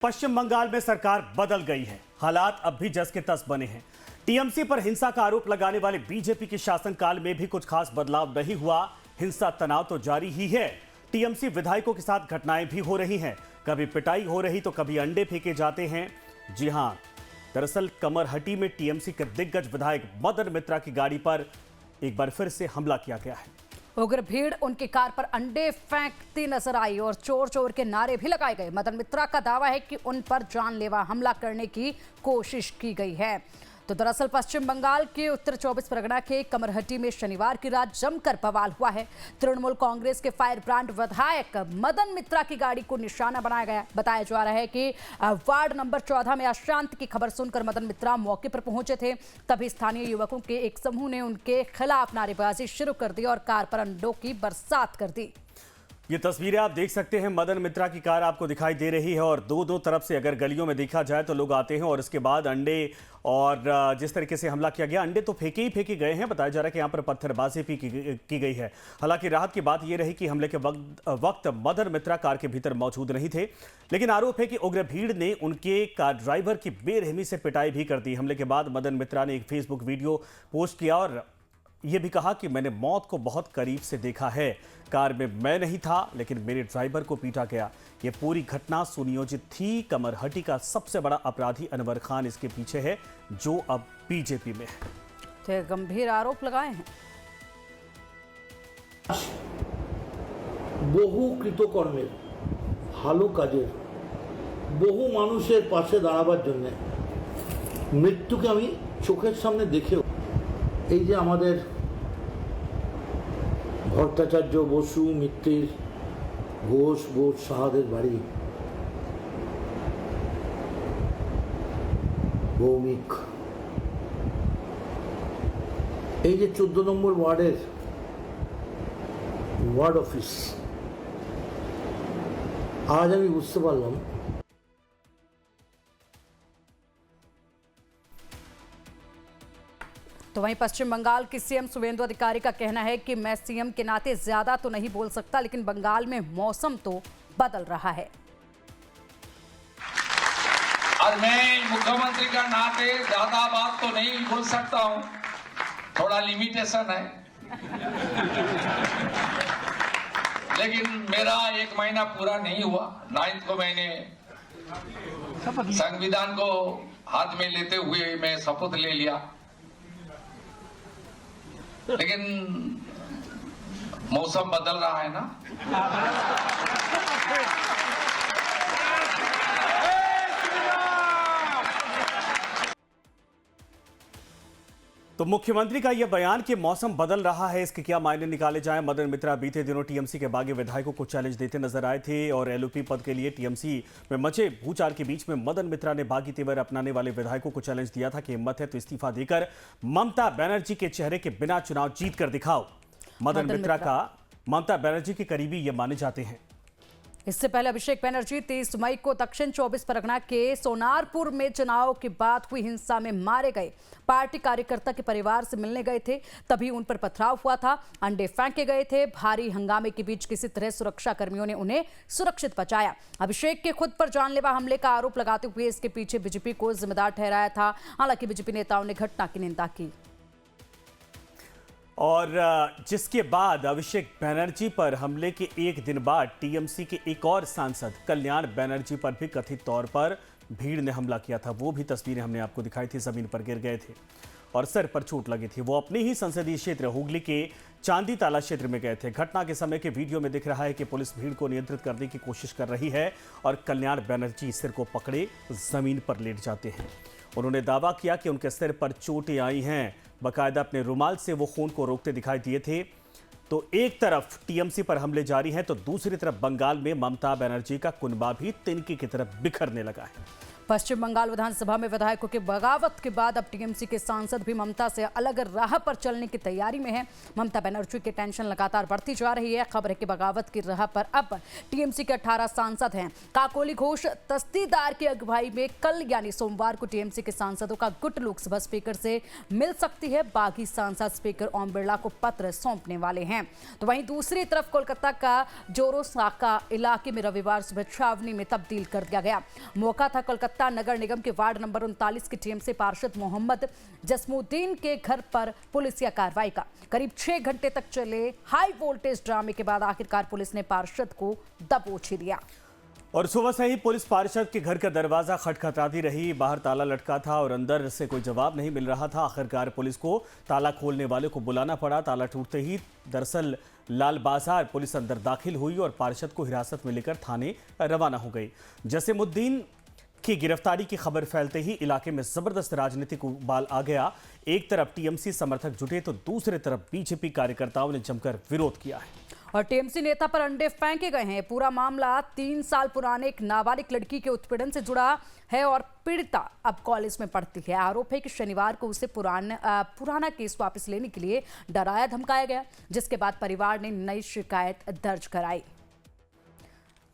पश्चिम बंगाल में सरकार बदल गई है। हालात अब भी जस के तस बने हैं। टीएमसी पर हिंसा का आरोप लगाने वाले बीजेपी के शासनकाल में भी कुछ खास बदलाव नहीं हुआ। हिंसा तनाव तो जारी ही है। टीएमसी विधायकों के साथ घटनाएं भी हो रही हैं। कभी पिटाई हो रही तो कभी अंडे फेंके जाते हैं। जी हां, दरअसल कमरहटी में टीएमसी के दिग्गज विधायक मदन मित्रा की गाड़ी पर एक बार फिर से हमला किया गया है। उग्र भीड़ उनकी कार पर अंडे फेंकती नजर आई और चोर चोर के नारे भी लगाए गए। मदन मित्रा का दावा है कि उन पर जानलेवा हमला करने की कोशिश की गई है। तो दरअसल पश्चिम बंगाल के उत्तर 24 परगना के कमरहटी में शनिवार की रात जमकर बवाल हुआ है। तृणमूल कांग्रेस के फायर ब्रांड विधायक मदन मित्रा की गाड़ी को निशाना बनाया गया। बताया जा रहा है कि वार्ड नंबर 14 में अशांति की खबर सुनकर मदन मित्रा मौके पर पहुंचे थे। तभी स्थानीय युवकों के एक समूह ने उनके खिलाफ नारेबाजी शुरू कर दी और कार पर अंडों की बरसात कर दी। ये तस्वीरें आप देख सकते हैं। मदन मित्रा की कार आपको दिखाई दे रही है और दो तरफ से अगर गलियों में देखा जाए तो लोग आते हैं और इसके बाद अंडे और जिस तरीके से हमला किया गया, अंडे तो फेंके ही फेंके गए हैं। बताया जा रहा है कि यहाँ पर पत्थरबाजी भी की गई है। हालांकि राहत की बात यह रही कि हमले के वक्त मदन मित्रा कार के भीतर मौजूद नहीं थे, लेकिन आरोप है कि उग्र भीड़ ने उनके कार ड्राइवर की बेरहमी से पिटाई भी कर दी। हमले के बाद मदन मित्रा ने एक फेसबुक वीडियो पोस्ट किया और ये भी कहा कि मैंने मौत को बहुत करीब से देखा है। कार में मैं नहीं था, लेकिन मेरे ड्राइवर को पीटा गया। ये पूरी घटना सुनियोजित थी। कमरहटी का सबसे बड़ा अपराधी अनवर खान इसके पीछे है, जो अब बीजेपी में है। तो गंभीर आरोप लगाए हैं। বহু কৃতকর্মের ভালো কাজের বহু মানুষের পাশে দাঁড়াবার জন্য মৃত্যুকে আমি চোখের সামনে দেখেও এই যে আমাদের ভট্টাচার্য, বসু, মিত্তির, ঘোষ, বোস, সাহাদের বাড়ি, ভৌমিক, এই যে 14 নম্বর ওয়ার্ডের ওয়ার্ড অফিস, আজ আমি বুঝতে পারলাম तो वहीं पश्चिम बंगाल की सीएम शुवेंदु अधिकारी का कहना है कि मैं सीएम के नाते ज्यादा तो नहीं बोल सकता, लेकिन बंगाल में मौसम तो बदल रहा है। और मैं मुख्यमंत्री का नाते ज्यादा बात तो नहीं बोल सकता हूं, थोड़ा लिमिटेशन है। लेकिन मेरा 1 महीना पूरा नहीं हुआ। 9 को मैंने संविधान को हाथ में लेते हुए मैं शपथ ले लिया, लेकिन मौसम बदल रहा है ना। तो मुख्यमंत्री का यह बयान कि मौसम बदल रहा है, इसके क्या मायने निकाले जाएं। मदन मित्रा बीते दिनों टीएमसी के बागी विधायकों को चैलेंज देते नजर आए थे और एलओपी पद के लिए टीएमसी में मचे भूचाल के बीच में मदन मित्रा ने बागी तेवर अपनाने वाले विधायकों को चैलेंज दिया था कि हिम्मत है तो इस्तीफा देकर ममता बनर्जी के चेहरे के बिना चुनाव जीत कर दिखाओ। मदन मित्रा का ममता बनर्जी के करीबी ये माने जाते हैं। इससे पहले अभिषेक बनर्जी 30 मई को दक्षिण 24 परगना के सोनारपुर में चुनाव के बाद हुई हिंसा में मारे गए पार्टी कार्यकर्ता के परिवार से मिलने गए थे। तभी उन पर पथराव हुआ था, अंडे फेंके गए थे। भारी हंगामे के बीच किसी तरह सुरक्षा कर्मियों ने उन्हें सुरक्षित बचाया। अभिषेक के खुद पर जानलेवा हमले का आरोप लगाते हुए इसके पीछे बीजेपी को जिम्मेदार ठहराया था। हालांकि बीजेपी नेताओं ने घटना की निंदा की और जिसके बाद अभिषेक बनर्जी पर हमले के एक दिन बाद टीएमसी के एक और सांसद कल्याण बनर्जी पर भी कथित तौर पर भीड़ ने हमला किया था। वो भी तस्वीरें हमने आपको दिखाई थी। जमीन पर गिर गए थे और सर पर चोट लगी थी। वो अपने ही संसदीय क्षेत्र हुगली के चांदी ताला क्षेत्र में गए थे। घटना के समय के वीडियो में दिख रहा है कि पुलिस भीड़ को नियंत्रित करने की कोशिश कर रही है और कल्याण बनर्जी सिर को पकड़े जमीन पर लेट जाते हैं। उन्होंने दावा किया कि उनके सिर पर चोटें आई हैं। बाकायदा अपने रुमाल से वो खून को रोकते दिखाई दिए थे। तो एक तरफ टीएमसी पर हमले जारी हैं तो दूसरी तरफ बंगाल में ममता बनर्जी का कुनबा भी तिनके की तरफ बिखरने लगा है। पश्चिम बंगाल विधानसभा में विधायकों के बगावत के बाद अब टीएमसी के सांसद भी ममता से अलग राह पर चलने की तैयारी में है। ममता बनर्जी की टेंशन लगातार बढ़ती जा रही है। खबर है कि बगावत की राह पर अब टीएमसी के 18 सांसद हैं। काकोली घोष तस्दीदार की अगुवाई में कल यानी सोमवार को टीएमसी के सांसदों का गुट लोकसभा स्पीकर से मिल सकती है। बागी सांसद स्पीकर ओम बिरला को पत्र सौंपने वाले हैं। तो वहीं दूसरी तरफ कोलकाता का जोरोसाका इलाके में रविवार सुबह छावनी में तब्दील कर दिया गया। मौका था कोलकाता नगर निगम के वार्ड नंबर 39 के टीएमसी पार्षद मोहम्मद जसमुद्दीन के घर पर पुलिसिया कार्रवाई का। करीब 6 घंटे तक चले हाई वोल्टेज ड्रामे के बाद आखिरकार पुलिस ने पार्षद को दबोच दिया। और सुबह से ही पुलिस पार्षद के घर का दरवाजा खटखटाती रही। बाहर ताला लटका था और अंदर से कोई जवाब नहीं मिल रहा था। आखिरकार पुलिस को ताला खोलने वाले को बुलाना पड़ा। ताला टूटते ही दरअसल लाल बाजार पुलिस अंदर दाखिल हुई और पार्षद को हिरासत में लेकर थाने रवाना हो गई। जसीमुद्दीन की गिरफ्तारी की खबर फैलते ही इलाके में जबरदस्त राजनीतिक उबाल आ गया। एक तरफ टीएमसी समर्थक जुटे तो दूसरी तरफ बीजेपी कार्यकर्ताओं ने जमकर विरोध किया है और टीएमसी नेता पर अंडे फेंके गए हैं। पूरा मामला 3 साल पुराने एक नाबालिग लड़की के उत्पीड़न से जुड़ा है और पीड़िता अब कॉलेज में पढ़ती है। आरोप है कि शनिवार को उसे पुराना केस वापस लेने के लिए डराया धमकाया गया, जिसके बाद परिवार ने नई शिकायत दर्ज कराई।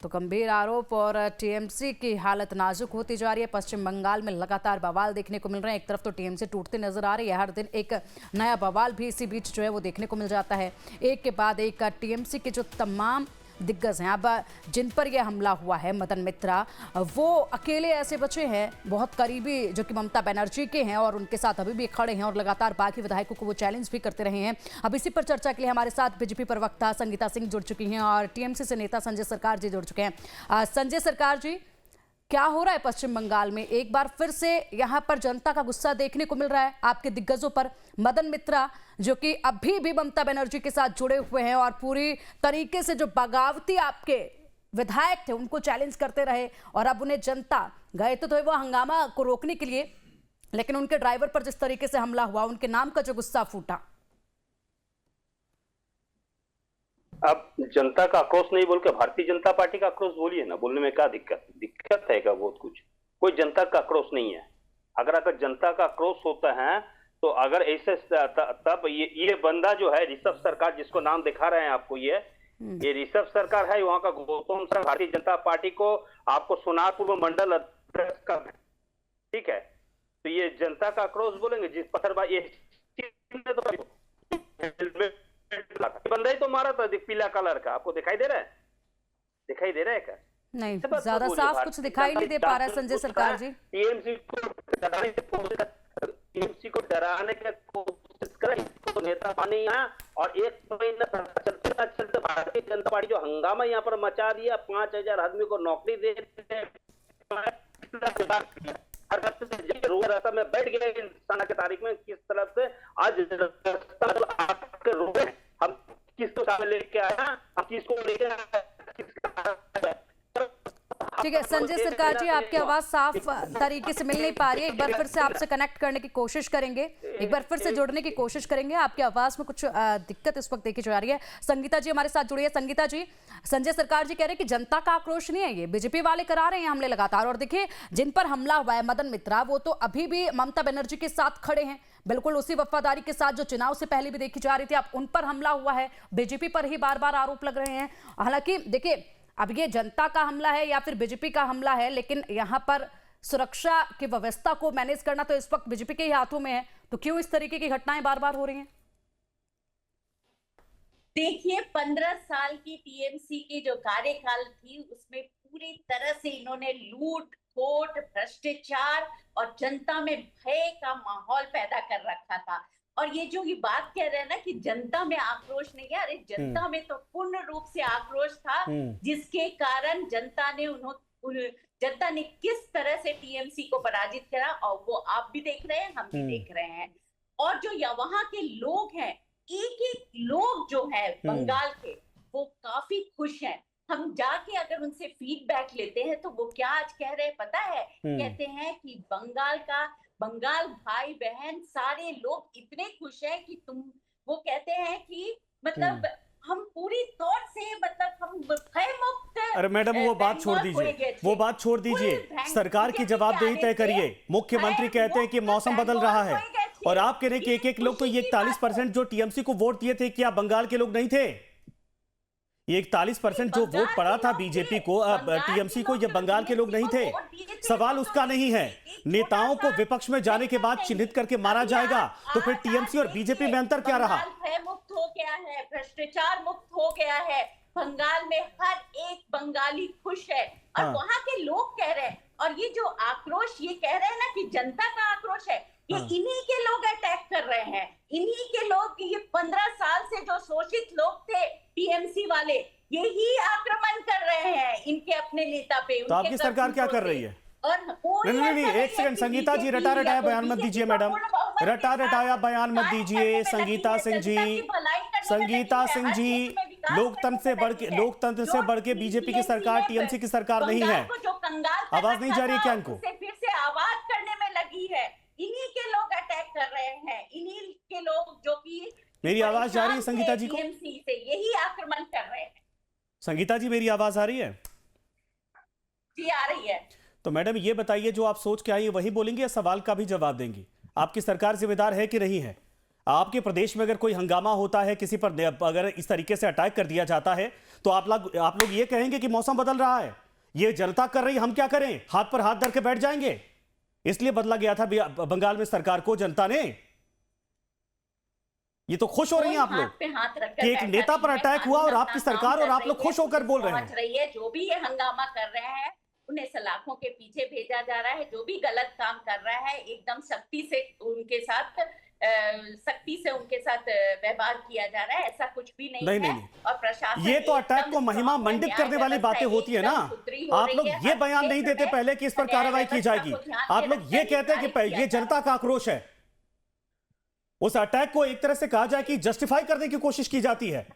तो गंभीर आरोप और टीएमसी की हालत नाजुक होती जा रही है। पश्चिम बंगाल में लगातार बवाल देखने को मिल रहे हैं। एक तरफ तो टीएमसी टूटती नजर आ रही है, हर दिन एक नया बवाल भी इसी बीच जो है वो देखने को मिल जाता है। एक के बाद एक टीएमसी के जो तमाम दिग्गज हैं, अब जिन पर यह हमला हुआ है मदन मित्रा, वो अकेले ऐसे बचे हैं बहुत करीबी जो कि ममता बनर्जी के हैं और उनके साथ अभी भी खड़े हैं और लगातार बाकी विधायकों को वो चैलेंज भी करते रहे हैं। अब इसी पर चर्चा के लिए हमारे साथ बीजेपी प्रवक्ता संगीता सिंह जुड़ चुकी हैं और टीएमसी से नेता संजय सरकार जी जुड़ चुके हैं। संजय सरकार जी, क्या हो रहा है पश्चिम बंगाल में? एक बार फिर से यहाँ पर जनता का गुस्सा देखने को मिल रहा है आपके दिग्गजों पर। मदन मित्रा जो कि अभी भी ममता बनर्जी के साथ जुड़े हुए हैं और पूरी तरीके से जो बगावती आपके विधायक थे उनको चैलेंज करते रहे और अब उन्हें जनता गए तो वो हंगामा को रोकने के लिए, लेकिन उनके ड्राइवर पर जिस तरीके से हमला हुआ, उनके नाम का जो गुस्सा फूटा। अब जनता का आक्रोश नहीं बोल के भारतीय जनता पार्टी का आक्रोश बोलिए ना। बोलने में क्या दिक्कत है क्या? बहुत कुछ, कोई जनता का आक्रोश नहीं है। अगर जनता का आक्रोश होता है तो अगर ऐसे तब ये बंदा जो है ऋषभ सरकार, जिसको नाम दिखा रहे हैं आपको, ये ऋषभ सरकार है वहां का गौतम सर, भारतीय जनता पार्टी को आपको सोनारपुर में मंडल अध्यक्ष का, ठीक है। तो ये जनता का आक्रोश बोलेंगे जिस पत्थरबाजी बंदा ही तो मारा था पीला कलर का, आपको दिखाई दे रहा है? दिखाई दे रहा है क्या? नहीं, ज्यादा साफ कुछ दिखाई नहीं दे पा रहा है संजय सरकार जी। टीएमसी को डराने की कोशिश करे, इसको नेता पानी यहाँ और एक महीना चलते भारतीय जनता पार्टी जो हंगामा यहाँ पर मचा दिया, 5000 आदमी को नौकरी दे रास्ता में बैठ गए इंसान के तारीख में किस तरफ से आज हम किसको सामने लेके आया, हम किसको लेके आया। ठीक है संजय सरकार जी, आपकी आवाज साफ तरीके से मिल नहीं पा रही है। एक बार फिर से आपसे कनेक्ट करने की कोशिश करेंगे, एक बार फिर से जुड़ने की कोशिश करेंगे। आपकी आवाज में कुछ दिक्कत इस वक्त देखी जा रही है। संगीता जी हमारे साथ जुड़ी है। संगीता जी, संजय सरकार जी कह रहे हैं कि जनता का आक्रोश नहीं है, ये बीजेपी वाले करा रहे हैं हमले लगातार। और देखिए जिन पर हमला हुआ है मदन मित्रा, वो तो अभी भी ममता बनर्जी के साथ खड़े हैं, बिल्कुल उसी वफादारी के साथ जो चुनाव से पहले भी देखी जा रही थी। अब उन पर हमला हुआ है, बीजेपी पर ही बार बार आरोप लग रहे हैं। हालांकि देखिए अब ये जनता का हमला है या फिर बीजेपी का हमला है, लेकिन यहाँ पर सुरक्षा की व्यवस्था को मैनेज करना तो इस वक्त बीजेपी के ही हाथों में है। तो क्यों इस तरीके की घटनाएं बार बार हो रही हैं? देखिए 15 साल की टीएमसी की जो कार्यकाल थी उसमें पूरी तरह से इन्होंने लूट खोट, भ्रष्टाचार और जनता में भय का माहौल पैदा कर रखा था। और ये जो ये बात कह रहे हैं ना कि जनता में आक्रोश नहीं है, अरे जनता में तो पूर्ण रूप से आक्रोश था, जिसके कारण जनता ने किस तरह से टीएमसी को पराजित करा और वो आप भी देख रहे हैं, हम भी देख रहे हैं। और जो वहां के लोग हैं, एक एक लोग जो है बंगाल के, वो काफी खुश हैं। हम जाके अगर उनसे फीडबैक लेते हैं तो वो क्या आज कह रहे हैं पता है? कहते हैं कि बंगाल भाई बहन सारे लोग इतने खुश हैं कि वो कहते हैं कि मतलब हम पूरी तौर से मतलब हम भय मुक्त। अरे मैडम वो बात छोड़ दीजिए, वो बात छोड़ दीजिए, सरकार की जवाबदेही तय करिए। मुख्यमंत्री कहते हैं कि मौसम बदल रहा है और आप कह रहे हैं कि एक एक लोग, तो ये 41% जो टीएमसी को वोट दिए थे, क्या बंगाल के लोग नहीं थे? ये 41% जो वोट पड़ा था बीजेपी को, टीएमसी को, ये बंगाल के लोग नहीं थे। सवाल उसका नहीं है। नेताओं को विपक्ष में जाने के बाद चिन्हित करके मारा जाएगा, तो फिर टीएमसी और बीजेपी में अंतर क्या रहा? भय मुक्त हो गया है, भ्रष्टाचार मुक्त हो गया है, बंगाल में हर एक बंगाली खुश है और हाँ। वहां के लोग कह रहे हैं। और ये जो आक्रोश ये कह रहे हैं ना कि जनता का आक्रोश है, ये हाँ। इन्हीं के लोग अटैक कर रहे हैं, इन्हीं के लोग, ये 15 साल से जो शोषित लोग थे टीएमसी वाले, यही आक्रमण कर रहे हैं इनके अपने नेता पे। तो आपकी सरकार क्या कर रही है? और नहीं, एक सेकंड, संगीता जी रटा रटाया बयान मत दीजिए मैडम, रटा रटाया बयान मत दीजिए। संगीता सिंह जी, संगीता सिंह जी, लोकतंत्र से बढ़ के बीजेपी की सरकार, टीएमसी की सरकार नहीं है। आवाज नहीं जा रही क्या इनको? फिर से आवाज करने में लगी है। इन्हीं के लोग अटैक कर रहे हैं, इन्हीं के लोग जो कि मेरी आवाज जा रही है संगीता जी को? टीएमसी से यही आक्रमण कर रहे हैं। संगीता जी मेरी आवाज आ रही है? जी आ रही है। तो मैडम ये बताइए, जो आप सोच के आई वही बोलेंगे या सवाल का भी जवाब देंगी? आपकी सरकार जिम्मेदार है कि नहीं है? आपके प्रदेश में अगर कोई हंगामा होता है, किसी पर अगर इस तरीके से अटैक कर दिया जाता है, तो आप लोग ये कहेंगे कि मौसम बदल रहा है, ये जनता कर रही, हम क्या करें? हाथ पर हाथ धर के बैठ जाएंगे? इसलिए बदला गया था बंगाल में सरकार को जनता ने। ये तो खुश हो रही हैं आप लोग कि एक नेता पर अटैक हुआ और आपकी सरकार और आप लोग खुश होकर बोल रहे हैं। जो भी ये हंगामा कर रहे हैं उन्हें सलाखों के पीछे भेजा जा रहा है। जो भी गलत काम कर रहा है एकदम सख्ती से उनके साथ व्यवहार किया जा रहा है। ऐसा कुछ भी नहीं है। और प्रशासन, ये तो अटैक को महिमा मंडित करने वाली बातें होती है ना। आप लोग ये बयान नहीं देते पहले कि इस पर कार्रवाई की जाएगी, आप लोग ये कहते हैं कि ये जनता का आक्रोश है। उस अटैक को एक तरह से कहा जाए कि जस्टिफाई करने की कोशिश की जाती है।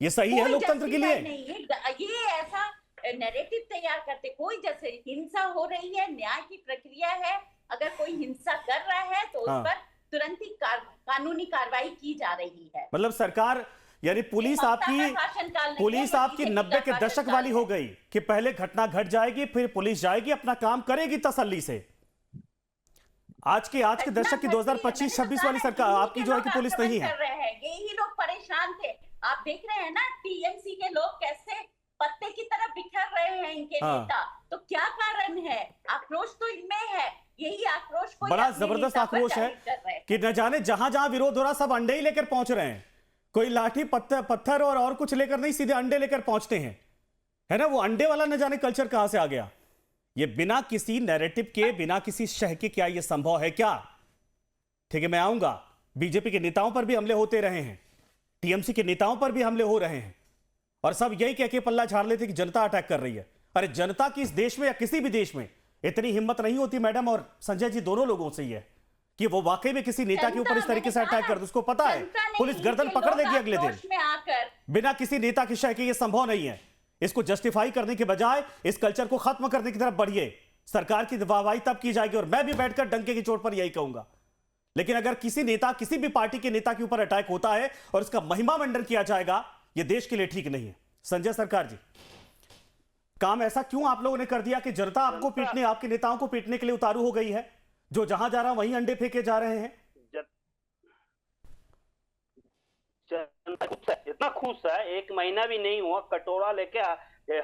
ये सही है लोकतंत्र के लिए? ये ऐसा नैरेटिव तैयार करते, कोई जैसे हिंसा हो रही है, न्याय की प्रक्रिया है, अगर कोई हिंसा कर रहा है तो उस पर तुरंत ही कानूनी कार्रवाई की जा रही है। मतलब सरकार, यानी पुलिस आपकी 90 के दशक वाली हो गई कि पहले घटना घट जाएगी, फिर पुलिस जाएगी, अपना काम करेगी तसल्ली से। आज के दशक की 2025-26 वाली सरकार आपकी जो है कि पुलिस नहीं है। यही लोग परेशान थे। आप देख रहे हैं ना टीएमसी के लोग कैसे पत्ते की तरह बिखर रहे हैं इनके नेता। तो क्या कारण है? आक्रोश तो इनमें है। यही आक्रोश को बड़ा जबरदस्त आक्रोश है कि न जाने जहां जहां विरोध हो रहा, सब अंडे ही लेकर पहुंच रहे हैं। कोई लाठी पत्थर और कुछ लेकर नहीं, सीधे अंडे लेकर पहुंचते हैं, है ना। वो अंडे वाला न जाने कल्चर कहां से आ गया। ये बिना किसी नैरेटिव के, बिना किसी शह के, क्या ये संभव है क्या? ठीक है, मैं आऊंगा। बीजेपी के नेताओं पर भी हमले होते रहे हैं, टीएमसी के नेताओं पर भी हमले हो रहे हैं, और सब यही कह के पल्ला झाड़ लेते कि जनता अटैक कर रही है। अरे जनता की इस देश में या किसी भी देश में इतनी हिम्मत नहीं होती मैडम और संजय जी, दोनों लोगों से ही है कि वो वाकई में किसी नेता के ऊपर इस तरीके से अटैक कर दे। उसको पता है पुलिस गर्दन पकड़ लेगी अगले दिन। बिना किसी नेता की शय के ये संभव नहीं है। इसको जस्टिफाई करने के बजाय इस कल्चर को खत्म करने की तरफ बढ़िए। सरकार की वाहवाही तब की जाएगी, और मैं भी बैठकर डंके की चोट पर यही कहूंगा। लेकिन अगर किसी नेता, किसी भी पार्टी के नेता के ऊपर अटैक होता है और इसका महिमा मंडन किया जाएगा, यह देश के लिए ठीक नहीं है। संजय सरकार जी, काम ऐसा क्यों आप लोगों ने कर दिया कि जनता आपको पीटने, आपके नेताओं को पीटने के लिए उतारू हो गई है? जो जहां जा रहा वहीं अंडे फेंके जा रहे हैं। इतना खुश है, 1 महीना भी नहीं हुआ, कटोरा लेके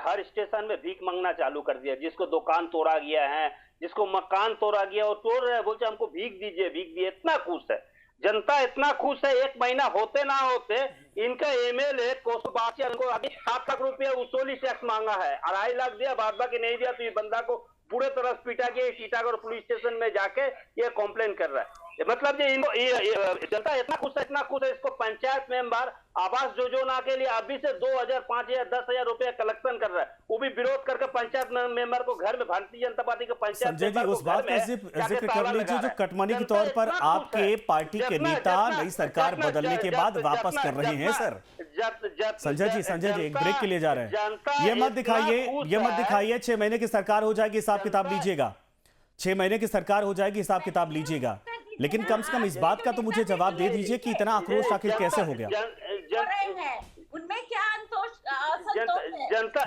हर स्टेशन में भीख मांगना चालू कर दिया। जिसको दुकान तोड़ा गया है, जिसको मकान तोड़ा गया, वो तोड़ रहे, बोलते हमको भीख दीजिए, भीख दिए। इतना खुश है जनता, इतना खुश है। 1 महीना होते ना होते इनका एमएलए कोसबाचिया को अभी 7 लाख रुपया वसूली टैक्स मांगा है, 2.5 लाख दिया, बाद बाकी नहीं दिया। तो ये बंदा को पूरे तरह पीटा गया। टीटागढ़ पुलिस स्टेशन में जाके ये कंप्लेन कर रहा है। मतलब ये जनता इतना खुश है, इसको पंचायत मेंबर आवास योजना के लिए अभी से 2,000, 5,000, 10,000 रुपए कलेक्शन कर रहा है। वो भी विरोध करके पंचायत मेंबर को घर में, भारतीय जनता पार्टी के पंचायत संजय जी, उस बात का जिक्र कर लीजिए जो कटमनी के तौर पर आपके पार्टी के नेता नई सरकार बदलने के बाद वापस कर रहे हैं। सर संजय जी एक ब्रेक के लिए जा रहे हैं। ये मत दिखाइए 6 महीने की सरकार हो जाएगी, हिसाब किताब लीजिएगा। 6 महीने की सरकार हो जाएगी, हिसाब किताब लीजिएगा। लेकिन कम से कम इस बात का तो मुझे जवाब दे दीजिए कि इतना आक्रोश आखिर कैसे हो गया? हैं, उनमें क्या असंतोष है? जनता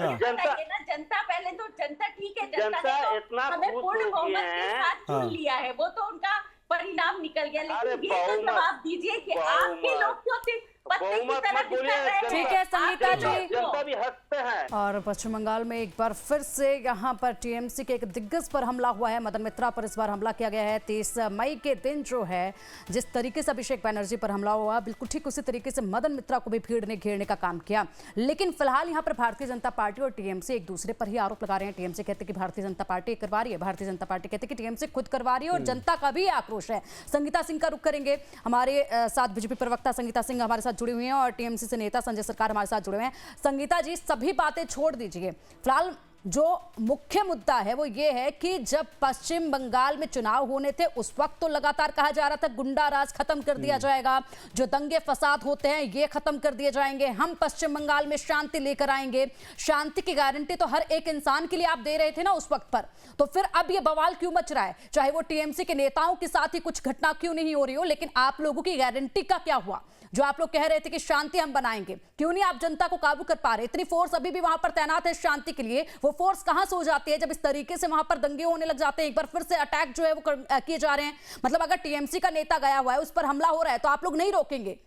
जनता पहले तो जनता ठीक है, जनता ने इतना हमें खुश पूर्ण हो बहुमत गए के हैं। साथ चुन लिया है, वो तो उनका परिणाम निकल गया, लेकिन ये तो बहुमत, जवाब दीजिए कि आपके लोग क्यों पत्ते की बहुमत तरह मत बोलिए, बिखर रहे हैं? ठीक है संगीता जी। जनता भी हंसते हैं। और पश्चिम बंगाल में एक बार फिर से यहाँ पर टीएमसी के एक दिग्गज पर हमला हुआ है, मदन मित्रा पर इस बार हमला किया गया है। 23 मई के दिन जो है जिस तरीके से अभिषेक बैनर्जी पर हमला हुआ, बिल्कुल ठीक उसी तरीके से मदन मित्रा को भी भीड़ ने घेरने का काम किया। लेकिन फिलहाल यहाँ पर भारतीय जनता पार्टी और टीएमसी एक दूसरे पर ही आरोप लगा रहे हैं। टीएमसी कहते हैं कि भारतीय जनता पार्टी करवा रही है, भारतीय जनता पार्टी कहते हैं कि टीएमसी खुद करवा रही है और जनता का भी आक्रोश है। संगीता सिंह का रुख करेंगे, हमारे साथ बीजेपी प्रवक्ता संगीता सिंह हमारे साथ जुड़ी हुई हैं और टीएमसी से नेता संजय सरकार हमारे साथ जुड़े हुए हैं। संगीता जी, सभी बातें छोड़ दीजिए, फिलहाल जो मुख्य मुद्दा है वो ये है कि जब पश्चिम बंगाल में चुनाव होने थे उस वक्त तो लगातार कहा जा रहा था गुंडा राज खत्म कर दिया जाएगा, जो दंगे फसाद होते हैं ये खत्म कर दिए जाएंगे, हम पश्चिम बंगाल में शांति लेकर आएंगे। शांति की गारंटी तो हर एक इंसान के लिए आप दे रहे थे ना उस वक्त पर, तो फिर अब ये बवाल क्यों मच रहा है? चाहे वो टीएमसी के नेताओं के साथ ही कुछ घटना क्यों नहीं हो रही हो, लेकिन आप लोगों की गारंटी का क्या हुआ? जो आप लोग कह रहे थे कि शांति हम बनाएंगे, क्यों नहीं आप जनता को काबू कर पा रहे? इतनी फोर्स अभी भी वहां पर तैनात है शांति के लिए, वो फोर्स कहां से हो जाती है जब इस तरीके से वहां पर दंगे होने लग जाते हैं? एक बार फिर से अटैक जो है वो किए जा रहे हैं, मतलब अगर टीएमसी का नेता गया हुआ है उस पर हमला हो रहा है तो आप लोग नहीं रोकेंगे?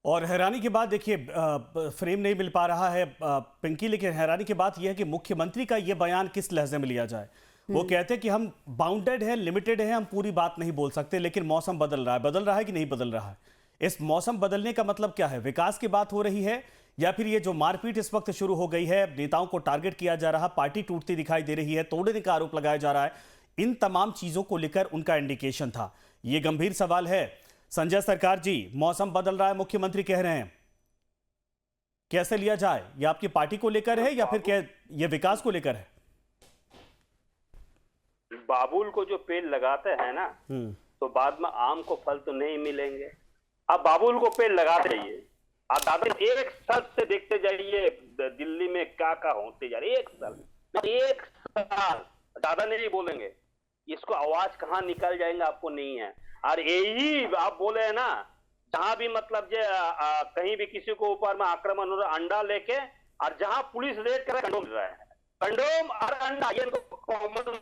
और हैरानी की बात देखिए, फ्रेम नहीं मिल पा रहा है पिंकी, लेकिन हैरानी की बात यह है कि मुख्यमंत्री का यह बयान किस लहजे में लिया जाए। वो कहते हैं कि हम बाउंडेड है, लिमिटेड है, हम पूरी बात नहीं बोल सकते, लेकिन मौसम बदल रहा है कि नहीं बदल रहा है? इस मौसम बदलने का मतलब क्या है? विकास की बात हो रही है या फिर ये जो मारपीट इस वक्त शुरू हो गई है, नेताओं को टारगेट किया जा रहा, पार्टी टूटती दिखाई दे रही है, तोड़ने का आरोप लगाया जा रहा है, इन तमाम चीजों को लेकर उनका इंडिकेशन था। ये गंभीर सवाल है। संजय सरकार जी, मौसम बदल रहा है मुख्यमंत्री कह रहे हैं, कैसे लिया जाए? ये आपकी पार्टी को लेकर है या फिर क्या ये विकास को लेकर है? बाबुल को जो पेड़ लगाते हैं ना, तो बाद में आम को फल तो नहीं मिलेंगे। अब बाबुल को पेड़ लगाते रहिए, आप दादा एक साल से देखते जाइए दिल्ली में क्या होते जा रहे, एक साल दादा नहीं बोलेंगे, इसको आवाज कहाँ निकल जाएंगे आपको नहीं है। और यही आप बोले है ना, जहां भी मतलब कहीं भी किसी को ऊपर में आक्रमण हो रहा है, अंडा लेके, और जहां पुलिस रेड कर रहा है कंडोम रहा है, कंडोम और अंडा ये कॉमन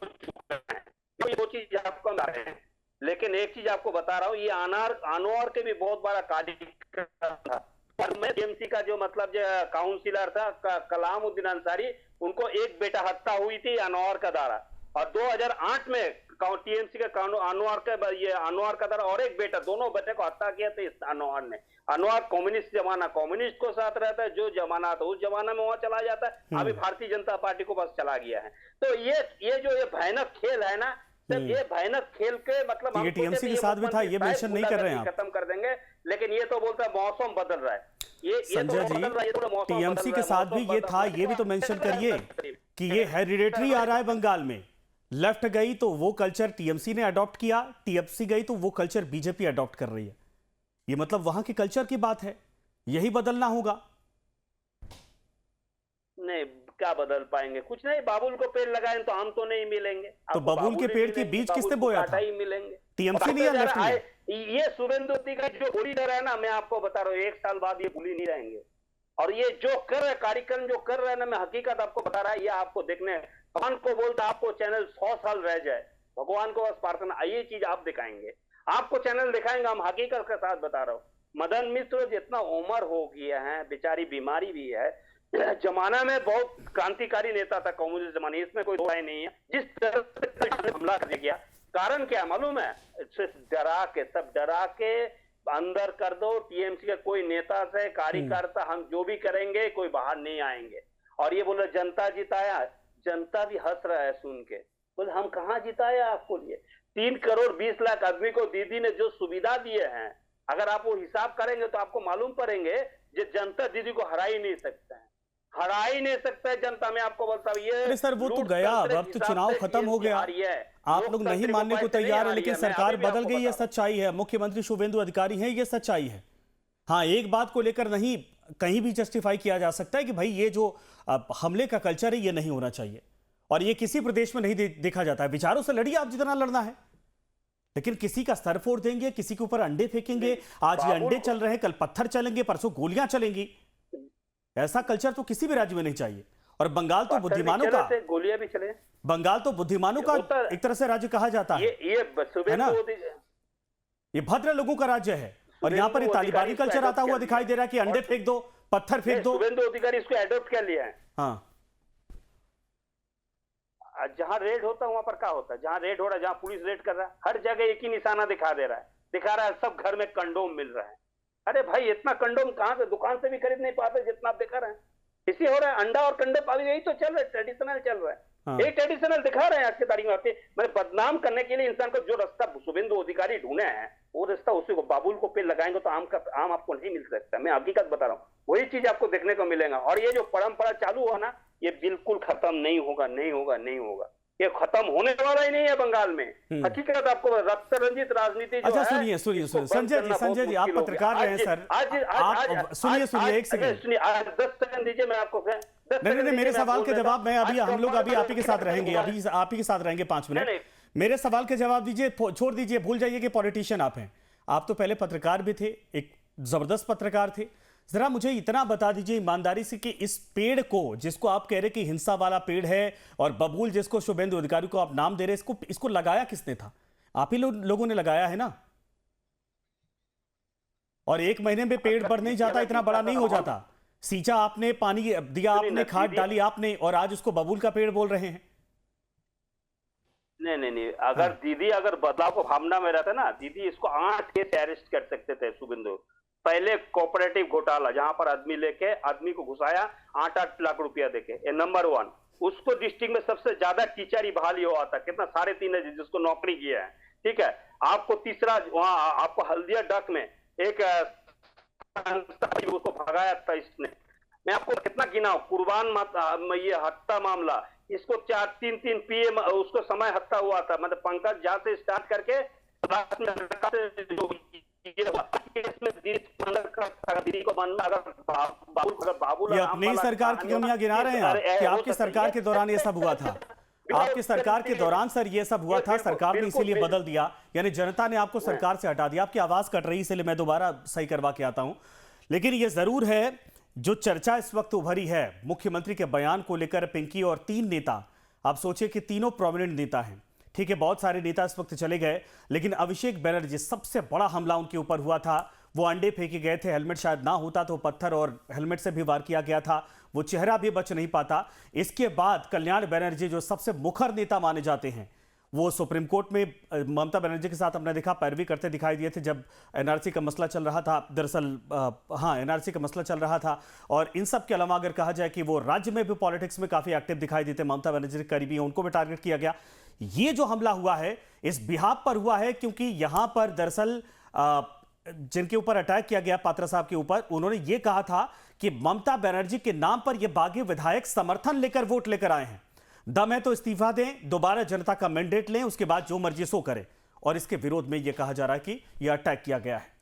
दो चीज आपको बता रहे हैं। लेकिन एक चीज आपको बता रहा हूँ, ये अनवर के भी बहुत बड़ा कार्यक्रम था। और मैं टीएमसी का जो मतलब जो काउंसिलर था कलामुद्दीन अंसारी, उनको एक बेटा हत्या हुई थी अनवर का द्वारा, और 2008 में टीएमसी के अनवर का द्वारा और एक बेटा, दोनों बेटे को हत्या किया था इस अनवर ने। अनवर कम्युनिस्ट जमाना, कम्युनिस्ट को साथ रहता है, जो जमाना था उस जमाना में वहां चला जाता है, अभी भारतीय जनता पार्टी को बस चला गया है। तो ये जो ये भयानक खेल है ना, सिर्फ ये भयानक खेल के मतलब ये टीएमसी के साथ भी था, ये मेंशन नहीं कर रहे हैं आप, खत्म कर देंगे, लेकिन ये तो बोलता है मौसम बदल रहा है। ये संजय जी, टीएमसी के साथ भी ये था, ये भी तो मेंशन करिए कि ये हेरिडेटरी आ रहा है बंगाल में। लेफ्ट गई तो वो कल्चर टीएमसी ने अडॉप्ट किया, टीएमसी गई तो वो कल्चर बीजेपी अडॉप्ट कर रही है। ये मतलब वहां के कल्चर की बात है, यही बदलना होगा। नहीं, क्या बदल पाएंगे? कुछ नहीं, बाबुल को पेड़ लगाए तो आम तो नहीं मिलेंगे। तो बबूल के पेड़ के बीज किसने बोया था? ही मिलेंगे, टीएमसी ने या लेफ्ट ने? ये शुभेंदु का जो भूली रहा है ना, मैं आपको बता रहा हूँ, 1 साल बाद ये भूली नहीं रहेंगे। और ये जो कर रहे कार्यक्रम जो कर रहे हैं ना, मैं हकीकत आपको बता रहा है, ये आपको देखने, भगवान को बोलता आपको चैनल 100 साल रह जाए, भगवान को बस प्रार्थना, ये चीज आप दिखाएंगे, आपको चैनल दिखाएंगे, हम हकीकत के साथ बता रहा हूँ। मदन मिश्र जितना उम्र हो गया है, बेचारी बीमारी भी है, जमाना में बहुत क्रांतिकारी नेता था कम्युनिस्ट जमाने, इसमें कोई दो राय नहीं है। जिस तरह से हमला कर दिया, कारण क्या मालूम है? डरा के, सब डरा के अंदर कर दो। टीएमसी के कोई नेता से कार्यकर्ता, हम जो भी करेंगे कोई बाहर नहीं आएंगे। और ये बोले जनता जिताया, जनता भी हंस रहा है सुन के, बोले हम कहाँ जिताया आपको लिए? 3 करोड़ 20 लाख आदमी को दीदी ने जो सुविधा दिए हैं, अगर आप वो हिसाब करेंगे तो आपको मालूम पड़ेंगे, जो जनता दीदी को हरा ही नहीं सकता है, हरा ही नहीं सकता है जनता। में आपको बोलता हूँ ये सर, वो तो गया, अब तो चुनाव खत्म हो गया, आप लोग नहीं मानने को तैयार है, लेकिन सरकार बदल गई, ये सच्चाई है। मुख्यमंत्री शुभेंदु अधिकारी हैं, ये सच्चाई है। हाँ, एक बात को लेकर नहीं कहीं भी जस्टिफाई किया जा सकता है कि भाई ये जो हमले का कल्चर है ये नहीं होना चाहिए, और ये किसी प्रदेश में नहीं देखा जाता है। विचारों से लड़िए आप जितना लड़ना है, लेकिन किसी का सर फोड़ देंगे, किसी के ऊपर अंडे फेंकेंगे। आज ये अंडे चल रहे हैं, कल पत्थर चलेंगे, परसों गोलियां चलेंगी। ऐसा कल्चर तो किसी भी राज्य में नहीं चाहिए। और बंगाल तो बुद्धिमानों का, गोलियां भी चले, बंगाल तो बुद्धिमानों का एक तरह से राज्य कहा जाता है। है ना? ये भद्र लोगों का राज्य है और यहाँ पर ये तालिबानी कल्चर आता हुआ दिखाई दे रहा है कि अंडे फेंक दो, पत्थर फेंक दो। शुभेंदु अधिकारी इसको एडॉप्ट कर लिया है। हाँ, जहां रेड होता है वहां पर क्या होता है, जहां रेड हो रहा है, जहां पुलिस रेड कर रहा है, हर जगह एक ही निशाना दिखा रहा है, सब घर में कंडोम मिल रहा है। अरे भाई इतना कंडोम कहां से, दुकान से भी खरीद नहीं पाते जितना आप दिखा रहे हैं। इसी हो रहा है, अंडा और कंडे पाली, यही तो चल रहा है, ट्रेडिशनल चल रहा है। हाँ। यही ट्रेडिशनल दिखा रहे हैं आज की तारीख में। मैं बदनाम करने के लिए इंसान को जो रास्ता शुभेंदु अधिकारी ढूंढे हैं, वो रास्ता उसी को बाबुल को पे लगाएंगे तो आम आपको नहीं मिल सकता। मैं हकीकत बता रहा हूँ, वही चीज आपको देखने को मिलेगा। और ये जो परंपरा चालू हुआ ना, ये बिल्कुल खत्म नहीं होगा, नहीं होगा, नहीं होगा। ये खत्म होने वाला ही नहीं है बंगाल में। हकीकत आपको रक्त रंजित राजनीति जो है। सुनिए संजय जी, आप पत्रकार रहे हैं सर। आप सुनिए एक सेकंड। आज 10 सेकंड दीजिए, मैं आपको नहीं, मेरे सवाल के जवाब मैं अभी, हम लोग अभी आप ही के साथ रहेंगे, अभी आप ही के साथ रहेंगे 5 मिनट। मेरे सवाल के जवाब दीजिए, छोड़ दीजिए, भूल जाइए कि पॉलिटिशियन आप हैं। आप तो पहले पत्रकार भी थे, एक जबरदस्त पत्रकार थे। जरा मुझे इतना बता दीजिए ईमानदारी से कि इस पेड़ को, जिसको आप कह रहे कि हिंसा वाला पेड़ है, और बबूल जिसको शुभेंदु अधिकारी को आप नाम दे रहे, इसको लगाया किसने था? आप ही लोगों ने लगाया है ना। और 1 महीने में पेड़ बढ़ नहीं जाता, इतना बड़ा नहीं हो जाता। सींचा आपने, पानी दिया आपने, खाद डाली आपने, और आज उसको बबूल का पेड़ बोल रहे हैं। नहीं, अगर दीदी अगर बदलाव को भावना में रहता ना, दीदी इसको 8 केस से अरेस्ट कर सकते थे शुभेंदु। पहले कोऑपरेटिव घोटाला, जहां पर आदमी लेके आदमी को घुसाया 8-8 लाख रुपया देके, ये नंबर 1। उसको डिस्ट्रिक्ट में सबसे ज्यादा टीचर ही बहाली हुआ था, कितना 3.5 जिसको नौकरी किया है। ठीक है, आपको तीसरा वहां आपको हल्दिया डक में एक उसको भगाया था इसने। मैं आपको कितना गिना, कुर्बान ये हत्या मामला, इसको 4-3 पीएम उसको समय हत्या हुआ था। मतलब पंकज झा से स्टार्ट करके ये अपनी ही सरकार की कमियां गिना रहे हैं कि आपकी सरकार के दौरान ये सब हुआ था। आपकी सरकार के दौरान सर ये सब हुआ था, सरकार ने इसीलिए बदल दिया, यानी जनता ने आपको सरकार से हटा दिया। आपकी आवाज कट रही, इसलिए मैं दोबारा सही करवा के आता हूं। लेकिन ये जरूर है, जो चर्चा इस वक्त उभरी है मुख्यमंत्री के बयान को लेकर, पिंकी और 3 नेता, आप सोचिए कि तीनों प्रोमिनेंट नेता हैं। ठीक है, बहुत सारे नेता इस वक्त चले गए, लेकिन अभिषेक बनर्जी, सबसे बड़ा हमला उनके ऊपर हुआ था। वो अंडे फेंके गए थे, हेलमेट शायद ना होता तो पत्थर और हेलमेट से भी वार किया गया था, वो चेहरा भी बच नहीं पाता। इसके बाद कल्याण बनर्जी, जो सबसे मुखर नेता माने जाते हैं, वो सुप्रीम कोर्ट में ममता बनर्जी के साथ हमने देखा पैरवी करते दिखाई दिए थे जब एनआरसी का मसला चल रहा था। दरअसल हाँ, एनआरसी का मसला चल रहा था। और इन सब के अलावा अगर कहा जाए कि वो राज्य में भी पॉलिटिक्स में काफी एक्टिव दिखाई देते, ममता बनर्जी के करीबी, उनको भी टारगेट किया गया। ये जो हमला हुआ है इस बिहाफ पर हुआ है क्योंकि यहां पर दरअसल जिनके ऊपर अटैक किया गया, पात्रा साहब के ऊपर, उन्होंने ये कहा था कि ममता बनर्जी के नाम पर ये बागी विधायक समर्थन लेकर वोट लेकर आए हैं, दम है तो इस्तीफा दें, दोबारा जनता का मैंडेट लें, उसके बाद जो मर्जी सो करें। और इसके विरोध में यह कहा जा रहा है कि यह अटैक किया गया है।